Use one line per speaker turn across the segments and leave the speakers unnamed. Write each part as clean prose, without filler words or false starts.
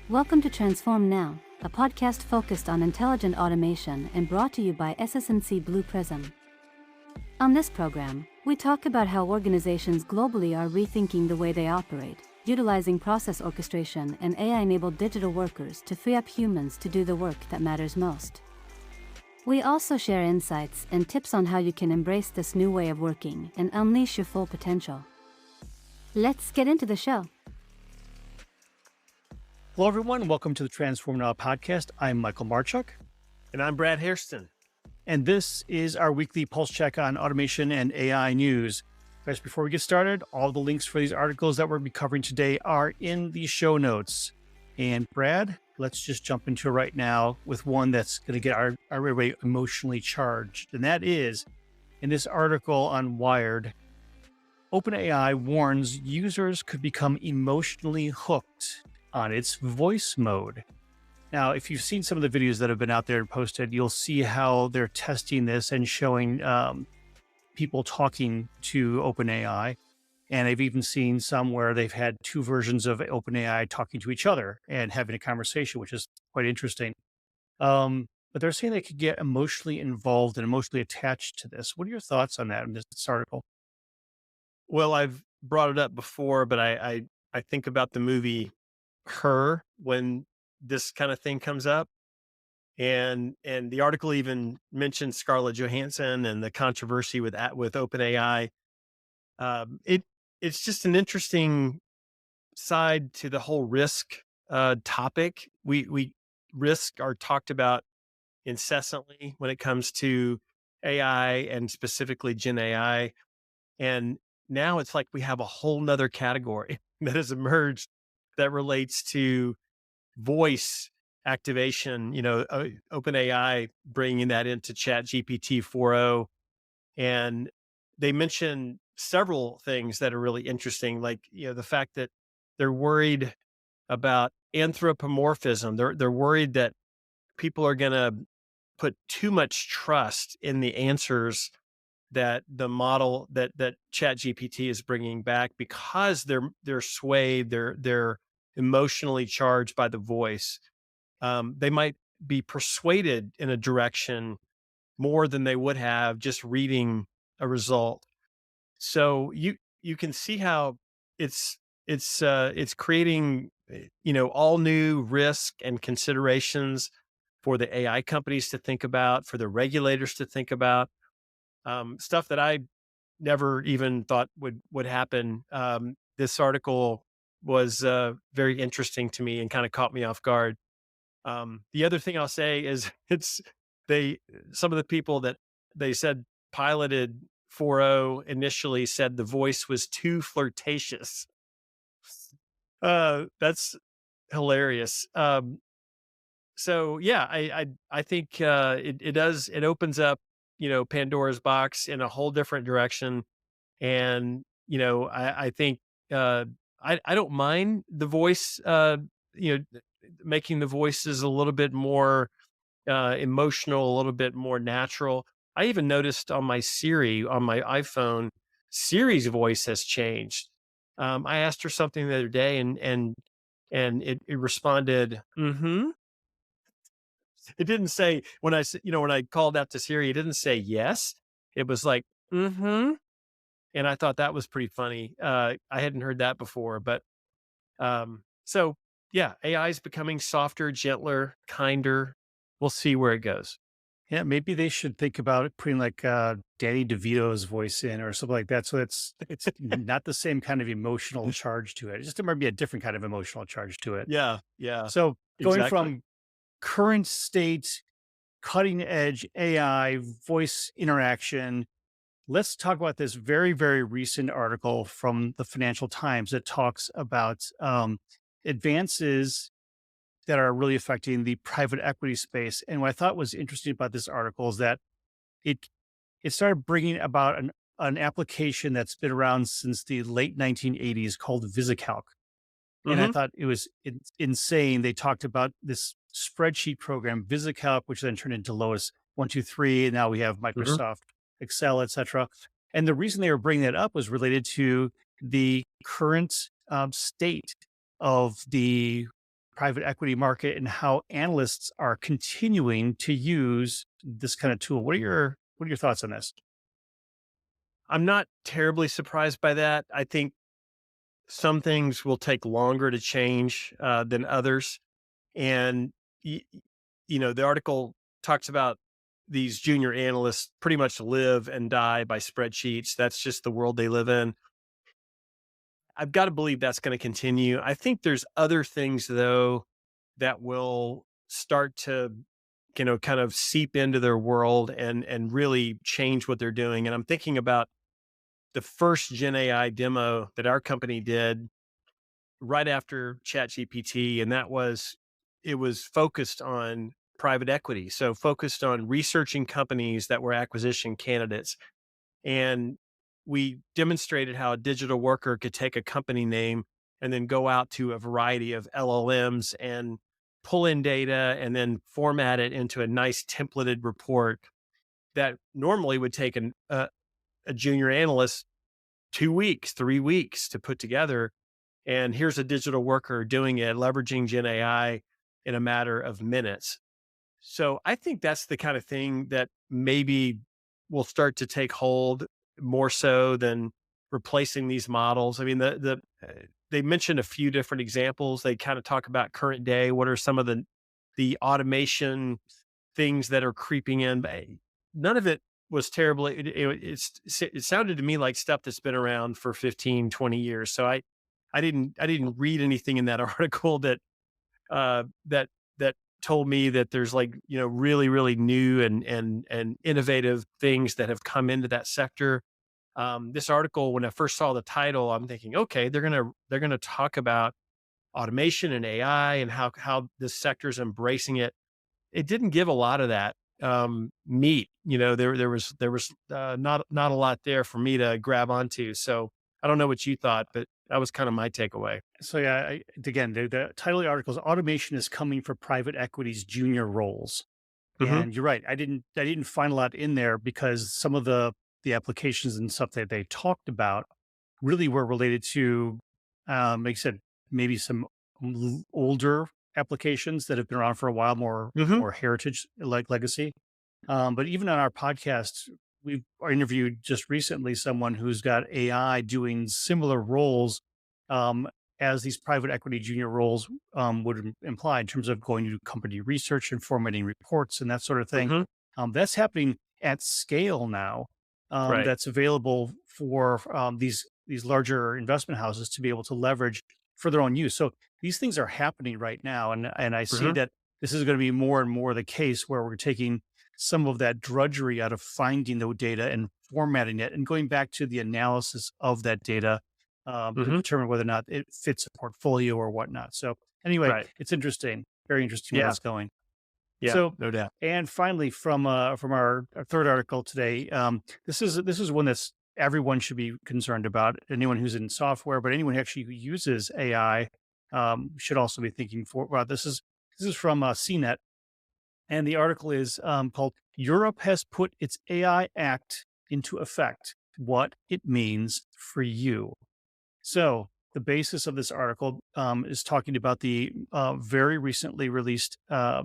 Welcome to Transform Now, a podcast focused on intelligent automation and brought to you by SS&C Blue Prism. On this program, we talk about how organizations globally are rethinking the way they operate, utilizing process orchestration and AI-enabled digital workers to free up humans to do the work that matters most. We also share insights and tips on how you can embrace this new way of working and unleash your full potential. Let's get into the show.
Hello, everyone. Welcome to the Transform Now podcast. I'm Michael Marchuk.
And I'm Brad Hairston.
And this is our weekly pulse check on automation and AI news. Guys, before we get started, all the links for these articles that we're going to be covering today are in the show notes. And Brad, let's just jump into it right now with one that's going to get our everybody emotionally charged. And that is, in this article on Wired, OpenAI warns users could become emotionally hooked on its voice mode. Now, if you've seen some of the videos that have been out there and posted, you'll see how they're testing this and showing people talking to OpenAI. And I've even seen some where they've had two versions of OpenAI talking to each other and having a conversation, which is quite interesting. But they're saying they could get emotionally involved and emotionally attached to this. What are your thoughts on that in this article?
Well, I've brought it up before, but I think about the movie Her when this kind of thing comes up. And the article even mentioned Scarlett Johansson and the controversy with OpenAI. It's just an interesting side to the whole risk topic. We risk are talked about incessantly when it comes to AI and specifically Gen AI. And now it's like we have a whole nother category that has emerged that relates to voice activation, OpenAI bringing that into ChatGPT 4.0. And they mention several things that are really interesting, like, the fact that they're worried about anthropomorphism. They're worried that people are going to put too much trust in the answers that the model that ChatGPT is bringing back because they're swayed, they're emotionally charged by the voice. They might be persuaded in a direction more than they would have just reading a result. So you can see how it's creating all new risk and considerations for the AI companies to think about, for the regulators to think about. Stuff that I never even thought would happen. This article was very interesting to me and kind of caught me off guard. The other thing I'll say is some of the people that they said piloted 4.0 initially said the voice was too flirtatious. That's hilarious. So yeah, I think it opens up Pandora's box in a whole different direction. And, I think, I don't mind the voice, making the voices a little bit more, emotional, a little bit more natural. I even noticed on my Siri, on my iPhone, Siri's voice has changed. I asked her something the other day and it responded, mm-hmm. It didn't say when when I called out to Siri, it didn't say yes. It was like, mm-hmm. And I thought that was pretty funny. I hadn't heard that before, but so yeah, AI is becoming softer, gentler, kinder. We'll see where it goes.
Yeah, maybe they should think about it, putting like Danny DeVito's voice in or something like that. So it's not the same kind of emotional charge to it. It just might be a different kind of emotional charge to it.
Yeah,
So going
exactly.
from current state, cutting edge AI voice interaction, let's talk about this very, very recent article from the Financial Times that talks about advances that are really affecting the private equity space. And what I thought was interesting about this article is that it started bringing about an application that's been around since the late 1980s called VisiCalc. And I thought it was insane. They talked about this spreadsheet program, VisiCalc, which then turned into Lotus 123. And now we have Microsoft Excel, et cetera. And the reason they were bringing that up was related to the current state of the private equity market and how analysts are continuing to use this kind of tool. What are your thoughts on this?
I'm not terribly surprised by that. I think some things will take longer to change than others. And, the article talks about these junior analysts pretty much live and die by spreadsheets. That's just the world they live in. I've got to believe that's going to continue. I think there's other things, though, that will start to, kind of seep into their world and really change what they're doing. And I'm thinking about the first Gen AI demo that our company did right after ChatGPT, and it was focused on private equity. So focused on researching companies that were acquisition candidates. And we demonstrated how a digital worker could take a company name and then go out to a variety of LLMs and pull in data and then format it into a nice templated report that normally would take a junior analyst 2 weeks, 3 weeks to put together. And here's a digital worker doing it, leveraging Gen AI in a matter of minutes. So I think that's the kind of thing that maybe will start to take hold more so than replacing these models. I mean, they mentioned a few different examples. They kind of talk about current day. What are some of the automation things that are creeping in? But none of it was terrible. It sounded to me like stuff that's been around for 15, 20 years. So I didn't read anything in that article that that told me that there's really, really new and innovative things that have come into that sector. This article, when I first saw the title, I'm thinking, okay, they're gonna talk about automation and AI and how this sector is embracing it. It didn't give a lot of that meat. There was not a lot there for me to grab onto. So I don't know what you thought, but that was kind of my takeaway.
So yeah, again, the title of the article is "Automation is Coming for Private Equity's Junior Roles."
Hmm.
And you're right. I didn't find a lot in there because some of the applications and stuff that they talked about really were related to, like you said, maybe some older applications that have been around for a while,
Hmm.
more heritage like legacy. But even on our podcast, we've interviewed just recently someone who's got AI doing similar roles, um, as these private equity junior roles would imply in terms of going to do company research and formatting reports and that sort of thing.
Hmm.
That's happening at scale now.
Right.
That's available for these larger investment houses to be able to leverage for their own use. So these things are happening right now, and I see
Hmm.
that this is going to be more and more the case where we're taking some of that drudgery out of finding the data and formatting it and going back to the analysis of that data, to
Hmm.
determine whether or not it fits a portfolio or whatnot. So anyway,
Right.
it's interesting, very interesting where
Yeah.
that's going.
Yeah.
So,
No doubt.
and finally, from our third article today, this is one that's everyone should be concerned about. Anyone who's in software, but anyone actually who uses AI, should also be thinking for. Well, this is from CNET, and the article is called "Europe Has Put Its AI Act into Effect: What It Means for You." So the basis of this article is talking about the very recently released AI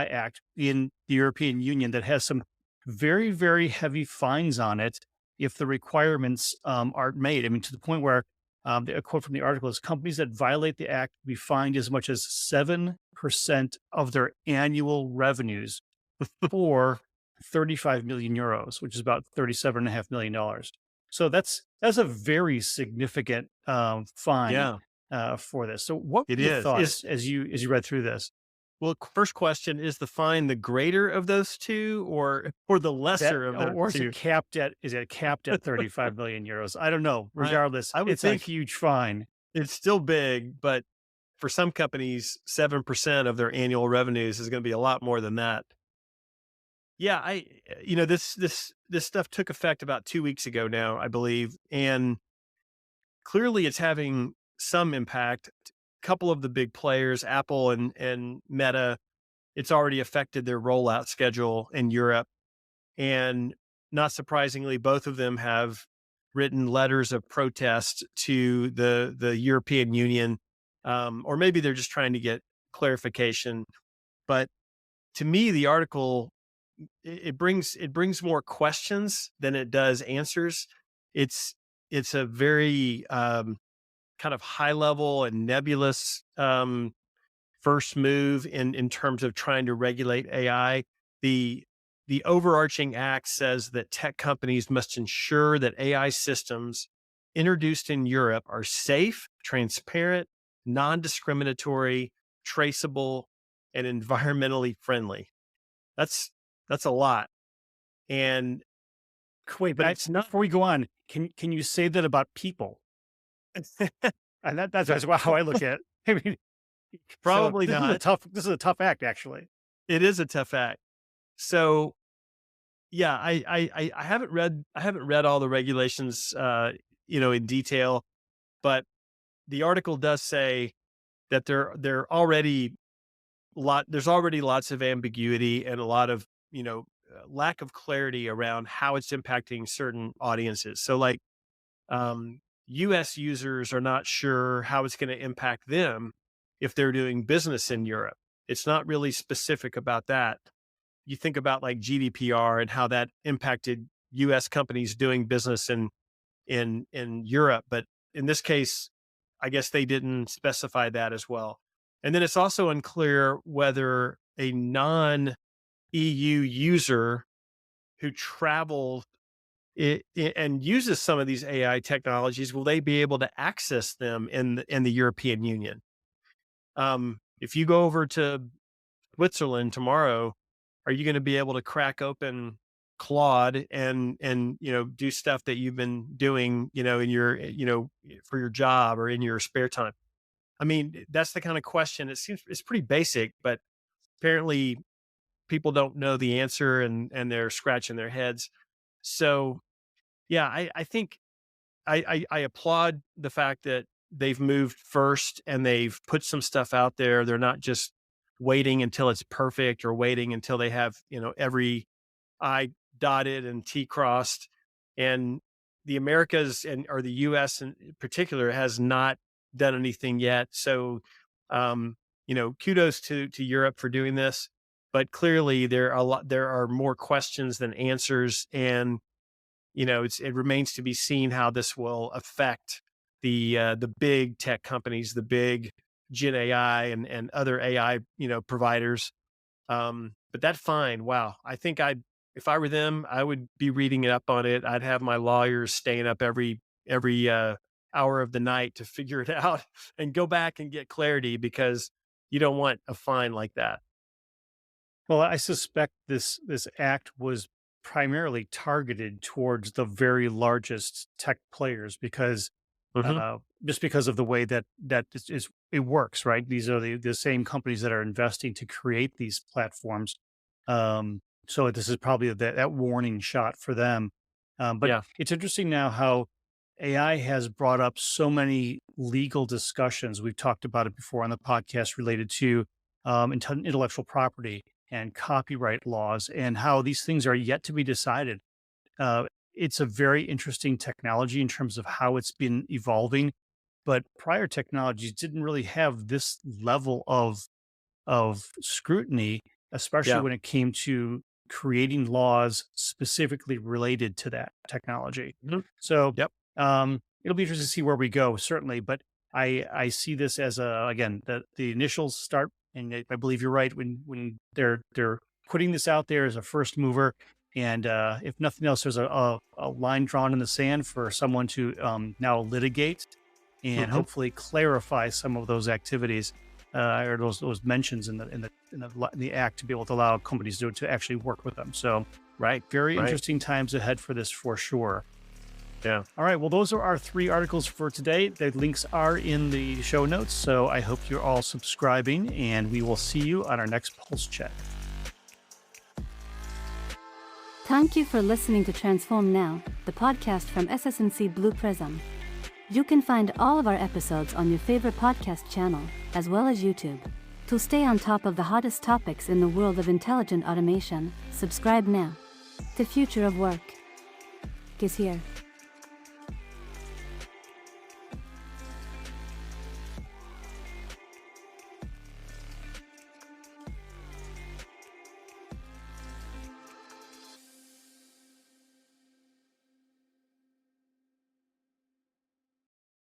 Act in the European Union that has some very, very heavy fines on it if the requirements aren't made. I mean, to the point where a quote from the article is companies that violate the act will be fined as much as 7% of their annual revenues for 35 million euros, which is about $37.5 million. So that's a very significant fine
Yeah,
for this. So, what
it
were your
is.
thoughts as you read through this?
Well, first question, is the fine the greater of those two or the
That
lesser of the
or
two?
is it capped at 35 million euros? I don't know.
I
Regardless,
I would
it's a
think
huge fine.
it's still big, but for some companies, 7% of their annual revenues is going to be a lot more than that. Yeah, this stuff took effect about 2 weeks ago now, I believe, and clearly it's having some impact. A couple of the big players, Apple and Meta, it's already affected their rollout schedule in Europe. And not surprisingly, both of them have written letters of protest to the European Union or maybe they're just trying to get clarification. But to me, the article it brings more questions than it does answers. It's it's a very kind of high level and nebulous first move in terms of trying to regulate AI. The the overarching act says that tech companies must ensure that AI systems introduced in Europe are safe, transparent, non-discriminatory, traceable, and environmentally friendly. That's that's a lot. And
Wait,
but it's not
before we go on, can you say that about people? And that's how I look at it. I mean, so
probably not.
this is a tough act, actually.
It is a tough act. So yeah, I haven't read all the regulations in detail, but the article does say that there already there's already lots of ambiguity and a lot of lack of clarity around how it's impacting certain audiences. So like US users are not sure how it's going to impact them if they're doing business in Europe. It's not really specific about that. You think about like GDPR and how that impacted US companies doing business in Europe, but in this case, I guess they didn't specify that as well. And then it's also unclear whether a non-EU user who travels and uses some of these AI technologies, will they be able to access them in the European Union? If you go over to Switzerland tomorrow, are you going to be able to crack open Claude and do stuff that you've been doing in your for your job or in your spare time? I mean, that's the kind of question. It seems it's pretty basic, but apparently people don't know the answer and they're scratching their heads. So yeah, I think I applaud the fact that they've moved first and they've put some stuff out there. They're not just waiting until it's perfect or waiting until they have, every I dotted and T crossed. And the Americas or the US in particular has not done anything yet. So, kudos to Europe for doing this. But clearly there are more questions than answers. And it remains to be seen how this will affect the big tech companies, the big Gen AI and other AI providers. But that's fine. Wow, I think if I were them, I would be reading up on it. I'd have my lawyers staying up every hour of the night to figure it out and go back and get clarity because you don't want a fine like that.
Well, I suspect this act was primarily targeted towards the very largest tech players because
Hmm.
just because of the way it works, right? These are the same companies that are investing to create these platforms. So this is probably that warning shot for them. But
Yeah,
it's interesting now how AI has brought up so many legal discussions. We've talked about it before on the podcast related to intellectual property and copyright laws and how these things are yet to be decided. It's a very interesting technology in terms of how it's been evolving, but prior technologies didn't really have this level of scrutiny, especially
yeah,
when it came to creating laws specifically related to that technology.
mhm,
So
yep,
it'll be interesting to see where we go, certainly. But I see this as again the initial start, and I believe you're right when they're putting this out there as a first mover. And if nothing else, there's a line drawn in the sand for someone to now litigate and
hmm,
hopefully clarify some of those activities or those mentions in the act to be able to allow companies to actually work with them. So,
right,
very
right,
interesting times ahead for this for sure.
yeah.
All right. Well, those are our 3 articles for today. The links are in the show notes. So I hope you're all subscribing, and we will see you on our next Pulse Check.
Thank you for listening to Transform Now, the podcast from SS&C Blue Prism. You can find all of our episodes on your favorite podcast channel, as well as YouTube. To stay on top of the hottest topics in the world of intelligent automation, subscribe now. The future of work is here.